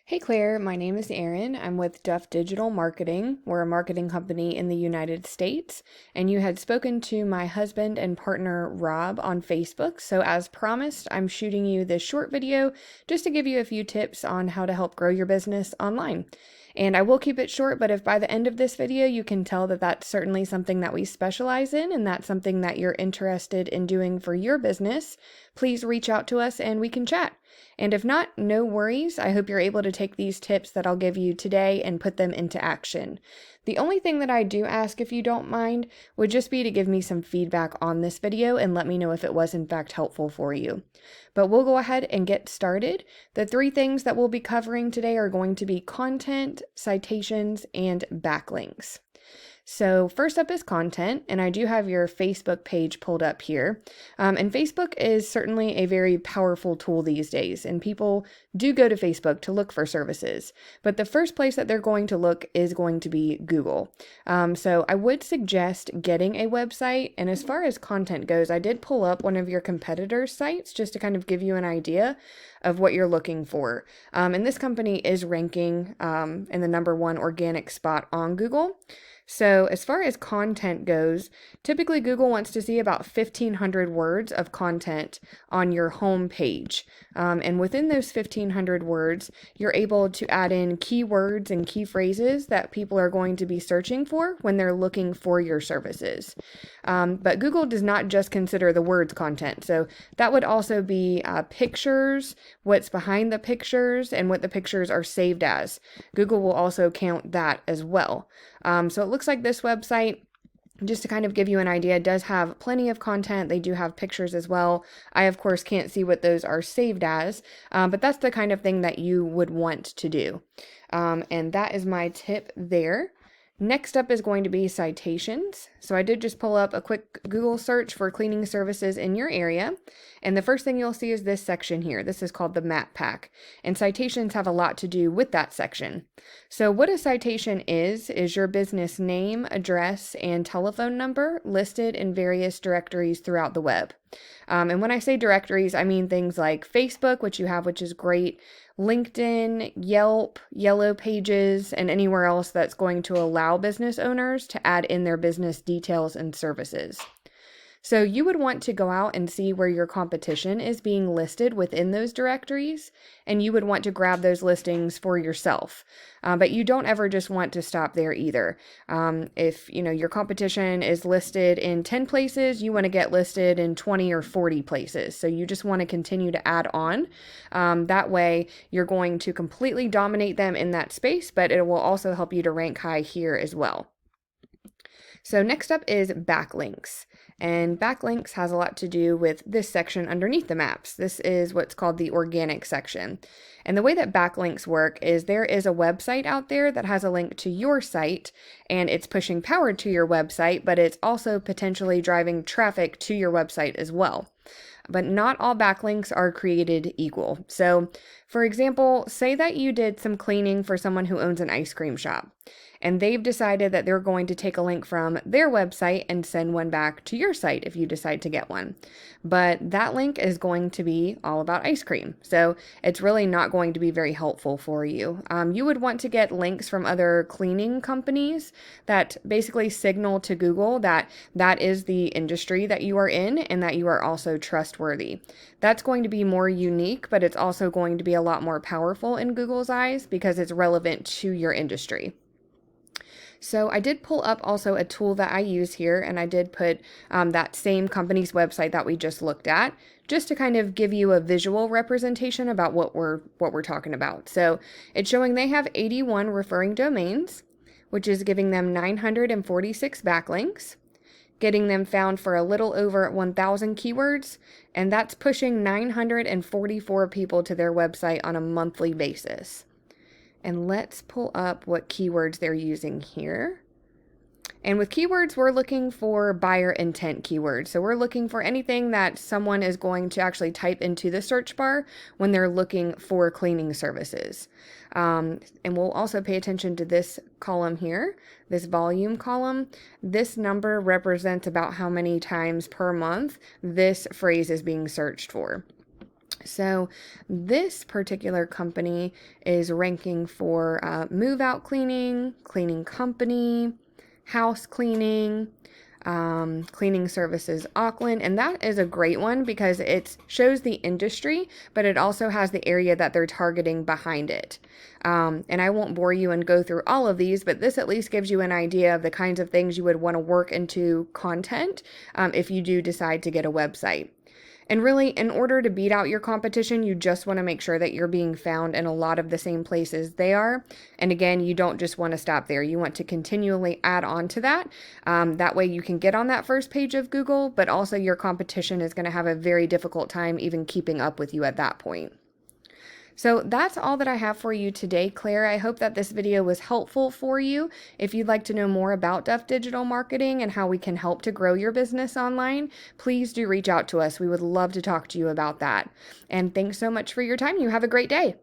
Hey Claire, my name is Erin. I'm with Duff Digital Marketing. We're a marketing company in the United States, and you had spoken to my husband and partner Rob on Facebook. So, as promised, I'm shooting you this short video just to give you a few tips on how to help grow your business online. And I will keep it short, but if by the end of this video you can tell that that's certainly something that we specialize in and that's something that you're interested in doing for your business, please reach out to us and we can chat. And if not, no worries. I hope you're able to take these tips that I'll give you today and put them into action. The only thing that I do ask, if you don't mind, would just be to give me some feedback on this video and let me know if it was in fact helpful for you. But we'll go ahead and get started. The three things that we'll be covering today are going to be content, citations, and backlinks. So first up is content, and I do have your Facebook page pulled up here. And Facebook is certainly a very powerful tool these days, and people do go to Facebook to look for services. But the first place that they're going to look is going to be Google. So I would suggest getting a website. And as far as content goes, I did pull up one of your competitors' sites just to kind of give you an idea of what you're looking for. And this company is ranking in the #1 organic spot on Google. So as far as content goes, typically Google wants to see about 1,500 words of content on your home page. And within those 1,500 words, you're able to add in keywords and key phrases that people are going to be searching for when they're looking for your services. But Google does not just consider the words content. So that would also be pictures, what's behind the pictures, and what the pictures are saved as. Google will also count that as well. So it looks like this website, just to kind of give you an idea, does have plenty of content. They do have pictures as well. I, of course, can't see what those are saved as, but that's the kind of thing that you would want to do. And that is my tip there. Next up is going to be citations. So I did just pull up a quick Google search for cleaning services in your area. And the first thing you'll see is this section here. This is called the map pack. And citations have a lot to do with that section. So what a citation is your business name, address, and telephone number listed in various directories throughout the web. And when I say directories, I mean things like Facebook, which you have, which is great, LinkedIn, Yelp, Yellow Pages, and anywhere else that's going to allow business owners to add in their business details and services. So you would want to go out and see where your competition is being listed within those directories, and you would want to grab those listings for yourself. But you don't ever just want to stop there either. If your competition is listed in 10 places, you want to get listed in 20 or 40 places. So you just want to continue to add on. That way you're going to completely dominate them in that space, but it will also help you to rank high here as well. So next up is backlinks. And backlinks has a lot to do with this section underneath the maps. This is what's called the organic section. And the way that backlinks work is there is a website out there that has a link to your site, and it's pushing power to your website, but it's also potentially driving traffic to your website as well. But not all backlinks are created equal. So, for example, say that you did some cleaning for someone who owns an ice cream shop, and they've decided that they're going to take a link from their website and send one back to your site if you decide to get one. But that link is going to be all about ice cream. So it's really not going to be very helpful for you. You would want to get links from other cleaning companies that basically signal to Google that that is the industry that you are in and that you are also trustworthy. That's going to be more unique, but it's also going to be a lot more powerful in Google's eyes because it's relevant to your industry. So I did pull up also a tool that I use here, and I did put that same company's website that we just looked at, just to kind of give you a visual representation about what we're talking about. So it's showing they have 81 referring domains, which is giving them 946 backlinks, getting them found for a little over 1,000 keywords, and that's pushing 944 people to their website on a monthly basis. And let's pull up what keywords they're using here. And with keywords, we're looking for buyer intent keywords. So we're looking for anything that someone is going to actually type into the search bar when they're looking for cleaning services. And we'll also pay attention to this column here, this volume column. This number represents about how many times per month this phrase is being searched for. So this particular company is ranking for move out cleaning, cleaning company, house cleaning, cleaning services Auckland. And that is a great one because it shows the industry, but it also has the area that they're targeting behind it. And I won't bore you and go through all of these, but this at least gives you an idea of the kinds of things you would want to work into content if you do decide to get a website. And really, in order to beat out your competition, you just want to make sure that you're being found in a lot of the same places they are. And again, you don't just want to stop there. You want to continually add on to that. That way you can get on that first page of Google, but also your competition is going to have a very difficult time even keeping up with you at that point. So that's all that I have for you today, Claire. I hope that this video was helpful for you. If you'd like to know more about Duff Digital Marketing and how we can help to grow your business online, please do reach out to us. We would love to talk to you about that. And thanks so much for your time. You have a great day.